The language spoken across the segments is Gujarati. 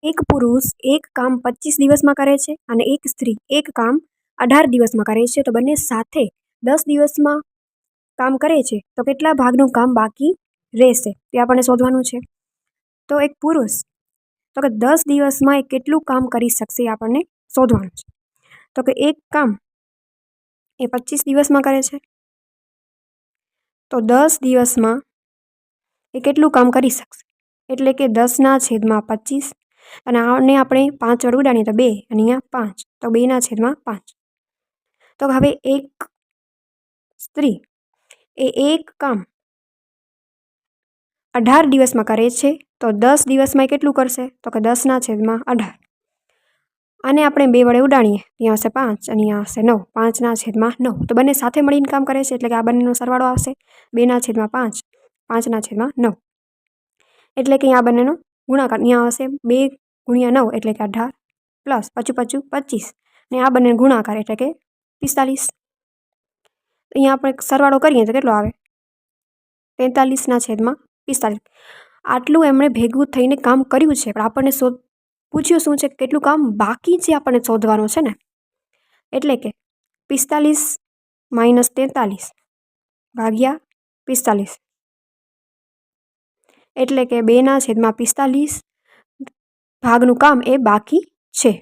એક પુરુષ એક કામ 25 દિવસમાં કરે છે અને એક સ્ત્રી એક કામ 18 દિવસમાં કરે છે, તો બંને સાથે 10 દિવસમાં કામ કરે છે, તો કેટલા ભાગનું કામ બાકી રહેશે તે આપણને શોધવાનું છે. તો એક પુરુષ તો કે 10 દિવસમાં એ કેટલું કામ કરી શકશે એ આપણને શોધવાનું છે. તો કે એક કામ એ 25 દિવસમાં કરે છે, તો 10 દિવસમાં એ કેટલું કામ કરી શકશે, એટલે કે 10/25 અને આને આપણે 5 વડે ઉડાડીએ તો 2 અને અહીંયા 5, તો 2/5. તો હવે એક સ્ત્રી એ એક કામ 18 દિવસમાં કરે છે, તો 10 દિવસમાં એ કેટલું કરશે, તો કે 10/18. આને આપણે 2 વડે ઉડાડીએ, અહીંયા હશે 5 અને અહીંયા હશે 9, 5/9. તો બંને સાથે મળીને કામ કરે છે, એટલે કે આ બંનેનો સરવાળો આવશે 2/5, 5/9. એટલે કે અહીંયા બંનેનો ગુણાકાર, અહીંયા હશે 2 × 9 એટલે કે 18 પ્લસ પાછું 25 ને આ બંને ગુણાકાર એટલે કે 45. અહીંયા આપણે સરવાળો કરીએ તો કેટલો આવે, 43/45. આટલું એમણે ભેગું થઈને કામ કર્યું છે, પણ આપણને પૂછ્યું શું છે, કેટલું કામ બાકી છે આપણને શોધવાનું છે ને. એટલે કે 45 - 43 ભાગ્યા 45, એટલે કે 2/45 ભાગનું કામ એ બાકી છે.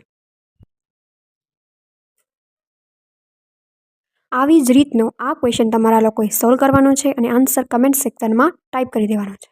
આવી જ રીતનો આ ક્વેશ્ચન તમારા લોકોએ સોલ્વ કરવાનો છે અને આન્સર કમેન્ટ સેક્શનમાં ટાઈપ કરી દેવાનો છે.